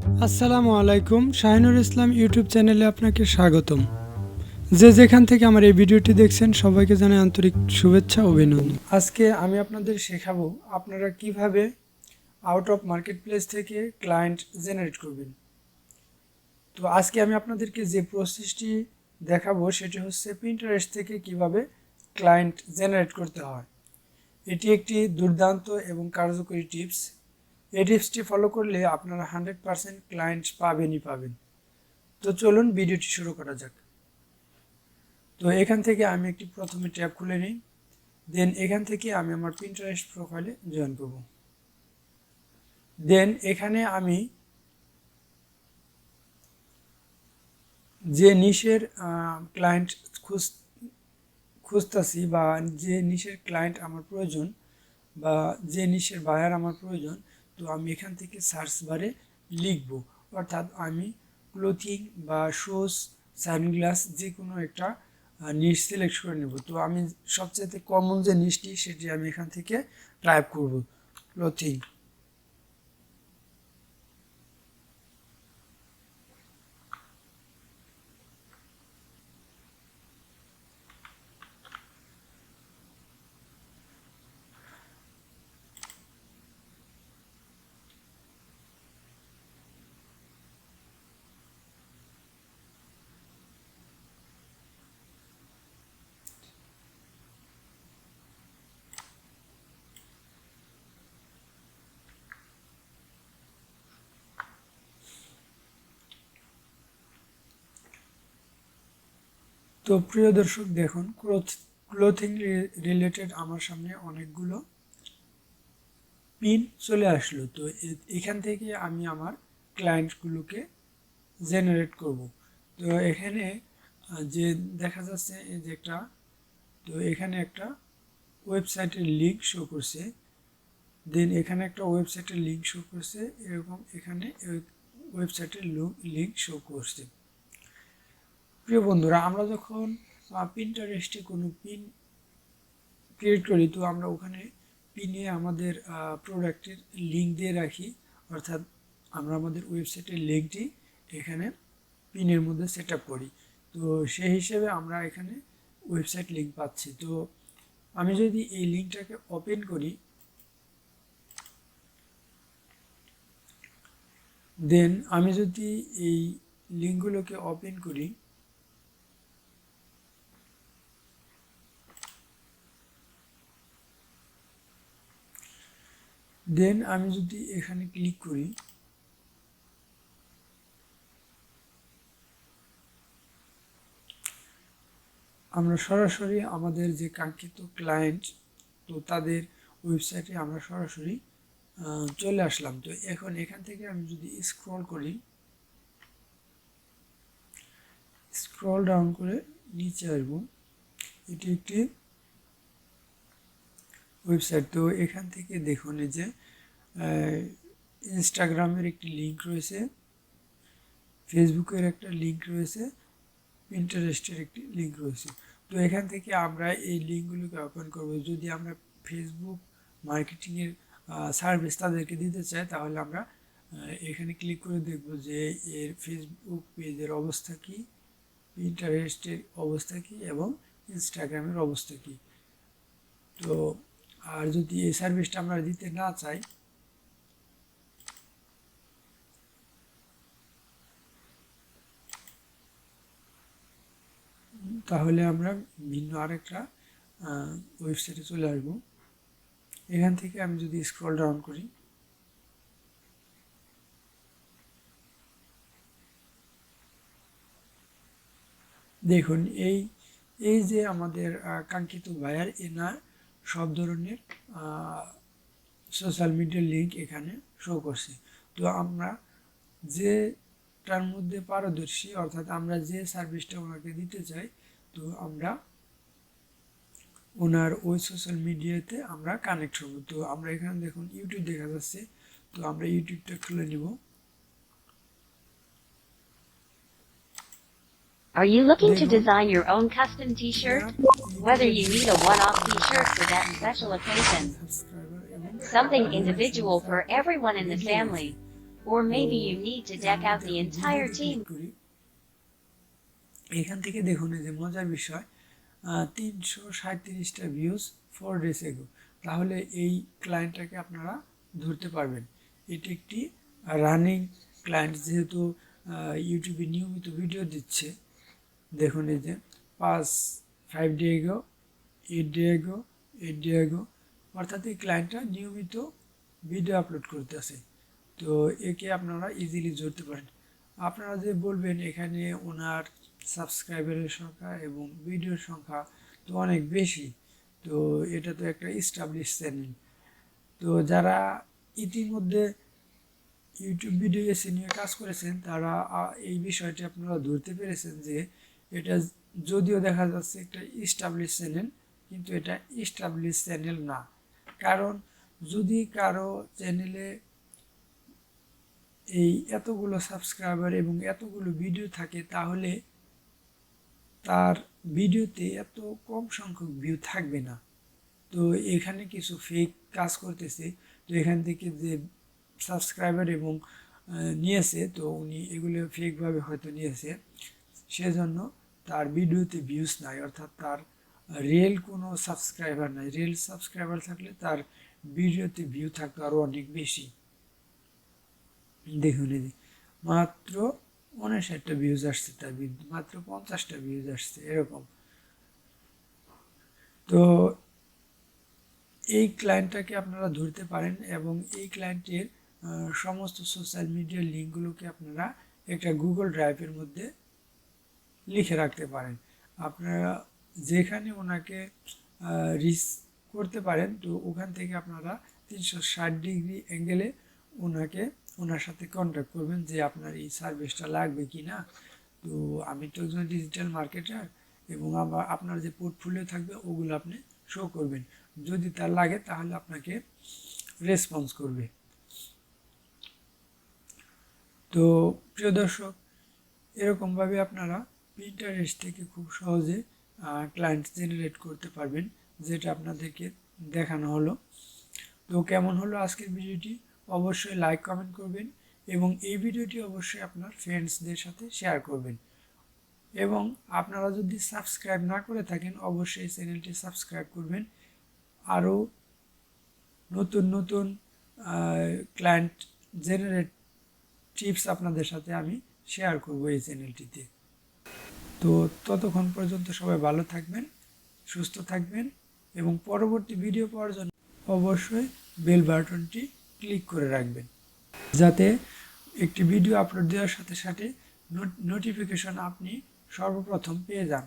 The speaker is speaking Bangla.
আসসালামু আলাইকুম, শাহিনুর ইসলাম ইউটিউব চ্যানেলে আপনাকে স্বাগতম। যে যেখান থেকে আমার এই ভিডিওটি দেখছেন সবাইকে জানাই আন্তরিক শুভেচ্ছা ও অভিনন্দন। আজকে আমি আপনাদের শেখাবো আপনারা কিভাবে আউট অফ মার্কেট প্লেস থেকে ক্লায়েন্ট জেনারেট করবেন। তো আজকে আমি আপনাদেরকে যে প্রসেসটি দেখাবো সেটি হচ্ছে পিন্টারেস্ট থেকে কিভাবে ক্লায়েন্ট জেনারেট করতে হয়। এটি একটি দুর্দান্ত এবং কার্যকরী টিপস। এই টিপসটি ফলো করলে আপনারা 100% ক্লায়েন্ট পাবেনই পাবেন। তো চলুন ভিডিওটি শুরু করা যাক। তো এখান থেকে আমি একটি প্রথমে ট্যাব খুলে নিই, দেন এখান থেকে আমি আমার পিন্টারেস্ট প্রোফাইলে জয়েন করব। দেন এখানে আমি যে নিশের ক্লায়েন্ট খুঁজতেছি বা যে নিশের ক্লায়েন্ট আমার প্রয়োজন বা যে নিশের বায়ার আমার প্রয়োজন, তো আমি এখান থেকে সার্চ বারে লিখব, অর্থাৎ আমি ক্লোথিং বা শুজ, সানগ্লাস যে কোনো একটা নিশ সিলেক্ট করে নেব। তো আমি সবচেয়ে কমন যে নিশটি সেটি আমি এখান থেকে টাইপ করব, ক্লোথিং। তো প্রিয় দর্শক দেখুন, ক্লোথিং রিলেটেড আমার সামনে অনেকগুলো পিন চলে আসলো। তো এখান থেকে আমি আমার ক্লায়েন্টগুলোকে জেনারেট করব। তো এখানে যে দেখা যাচ্ছে এই যে একটা, তো এখানে একটা ওয়েবসাইটের লিঙ্ক শো করছে, দেন এখানে একটা ওয়েবসাইটের লিঙ্ক শো করছে, এরকম এখানে ওয়েবসাইটের লিঙ্ক শো করছে। প্রিয় বন্ধুরা, আমরা যখন পিন্টারেস্টে কোনো পিন ক্রিয়েট করি, তো আমরা ওখানে পিনে আমাদের প্রোডাক্টের লিঙ্ক দিয়ে রাখি, অর্থাৎ আমরা আমাদের ওয়েবসাইটের লিঙ্কটি এখানে পিনের মধ্যে সেট আপ করি। তো সেই হিসেবে আমরা এখানে ওয়েবসাইট লিঙ্ক পাচ্ছি। তো আমি যদি এই লিঙ্কটাকে ওপেন করি, দেন আমি যদি এই লিঙ্কগুলোকে ওপেন করি, দেন আমি যদি এখানে ক্লিক করি, আমরা সরাসরি আমাদের যে কাঙ্ক্ষিত ক্লায়েন্ট, তো তাদের ওয়েবসাইটে আমরা সরাসরি চলে আসলাম। তো এখন এখান থেকে আমি যদি স্ক্রল করি, স্ক্রল ডাউন করে নিচে আসব, এটি একটি ওয়েবসাইট। তো এখান থেকে দেখুন এই যে ইনস্টাগ্রামের একটি লিঙ্ক রয়েছে, ফেসবুকের একটা লিঙ্ক রয়েছে, পিন্টারেস্টের একটি লিঙ্ক রয়েছে। তো এখান থেকে আমরা এই লিঙ্কগুলোকে ওপেন করব। যদি আমরা ফেসবুক মার্কেটিংয়ের সার্ভিস তাদেরকে দিতে চাই, তাহলে আমরা এখানে ক্লিক করে দেখব যে এর ফেসবুক পেজের অবস্থা কী, পিন্টারেস্টের অবস্থা কী এবং ইনস্টাগ্রামের অবস্থা কী। তো আর যদি এই সার্ভিসটা আমরা দিতে না চাই, তাহলে আমরা ভিন্ন আরেকটা ওয়েবসাইটে চলে আসবো। এখান থেকে আমি যদি স্ক্রল ডাউন করি, দেখুন এই এই যে আমাদের কাঙ্ক্ষিত বায়ার, এনা সব ধরনের সোশ্যাল মিডিয়ার লিঙ্ক এখানে শো করছে। তো আমরা যেটার মধ্যে পারদর্শী, অর্থাৎ আমরা যে সার্ভিসটা ওনাকে দিতে চাই, তো আমরা ওনার ওই সোশ্যাল মিডিয়াতে আমরা কানেক্ট হব। তো আমরা এখানে দেখুন ইউটিউব দেখা যাচ্ছে, তো আমরা ইউটিউবটা খুলে নিব। Are you looking to design your own custom t-shirt? Whether you need a one-off t-shirt for that special occasion, something individual for everyone in the family, Or তো maybe you need to এর deck মধ্যে out the এখন entire ভিডিওতে ক্লিক team. করি। এখান থেকে দেখুন এই যে মজার বিষয় 337টা ভিউজ 4 ডেজ এগো। তাহলে এই ক্লায়েন্টটাকে আপনারা ধরতে পারবেন। এটি একটি রানিং ক্লায়েন্ট, যেহেতু ইউটিউবে নিয়মিত ভিডিও দিচ্ছে। দেখুন এই যে 5 ডে এগো, 8 ডে এগো, 8 ডে এগো, অর্থাৎ এই ক্লায়েন্টটা নিয়মিত ভিডিও আপলোড করতেছে। তো একে আপনারা ইজিলি ধরতে পারেন। আপনারা যে বলবেন এখানে ওনার সাবস্ক্রাইবারের সংখ্যা এবং ভিডিওর সংখ্যা তো অনেক বেশি, তো এটা তো একটা এস্টাবলিশ চ্যানেল। তো যারা ইতিমধ্যে ইউটিউব ভিডিও এসে নিয়ে কাজ করেছেন তারা এই বিষয়টি আপনারা ধরতে পেরেছেন যে এটা যদিও দেখা যাচ্ছে একটা এস্টাবলিশ চ্যানেল, কিন্তু এটা এস্টাবলিশ চ্যানেল না। কারণ যদি কারো চ্যানেলে এই এতগুলো সাবস্ক্রাইবার এবং এতগুলো ভিডিও থাকে, তাহলে তার ভিডিওতে এত কম সংখ্যক ভিউ থাকবে না। তো এখানে কিছু ফেক কাজ করতেছে। তো এখান থেকে যে সাবস্ক্রাইবার এবং নিয়েছে, তো উনি এগুলো ফেকভাবে হয়তো নিয়েছে, সেজন্য তার ভিডিওতে ভিউজ নাই, অর্থাৎ তার রিয়েল কোনো সাবস্ক্রাইবার নাই। রিয়েল সাবস্ক্রাইবার থাকলে তার ভিডিওতে ভিউ থাকতো আরও অনেক বেশি। দেখুন এই যে মাত্র 59টা ভিউজ আসছে, তার মাত্র 50টা ভিউজ আসছে এরকম। তো এই ক্লায়েন্টটাকে আপনারা ধরতে পারেন এবং এই ক্লায়েন্টের সমস্ত সোশ্যাল মিডিয়ার লিঙ্কগুলোকে আপনারা একটা গুগল ড্রাইভের মধ্যে লিখে রাখতে পারেন। আপনারা যেখানে ওনাকে রিচ করতে পারেন, তো ওখান থেকে আপনারা 360 ডিগ্রি অ্যাঙ্গেলে ওনার সাথে কন্ট্যাক্ট করবেন যে আপনার এই সার্ভিসটা লাগবে কি না। তো আমি তো একজন ডিজিটাল মার্কেটার, এবং আপনার যে পোর্টফোলিও থাকবে ওগুলো আপনি শো করবেন। যদি তার লাগে তাহলে আপনাকে রেসপন্স করবে। তো প্রিয় দর্শক, এরকমভাবে আপনারা পিন্টারেস্ট থেকে খুব সহজে ক্লায়েন্ট জেনারেট করতে পারবেন, যেটা আপনাদেরকে দেখানো হলো। তো কেমন হলো আজকের ভিডিওটি অবশ্যই লাইক কমেন্ট করবেন, এবং এই ভিডিওটি অবশ্যই আপনার ফ্রেন্ডসদের সাথে শেয়ার করবেন। এবং আপনারা যদি সাবস্ক্রাইব না করে থাকেন অবশ্যই চ্যানেলটি সাবস্ক্রাইব করবেন। আরও নতুন নতুন ক্লায়েন্ট জেনারেট টিপস আপনাদের সাথে আমি শেয়ার করব এই চ্যানেলটিতে। তো ততক্ষণ পর্যন্ত সবাই ভালো থাকবেন, সুস্থ থাকবেন, এবং পরবর্তী ভিডিও পাওয়ার জন্য অবশ্যই বেল বাটনটি ক্লিক করে রাখবেন, যাতে একটি ভিডিও আপলোড দেওয়ার সাথে সাথে নোটিফিকেশন আপনি সর্বপ্রথম পেয়ে যান।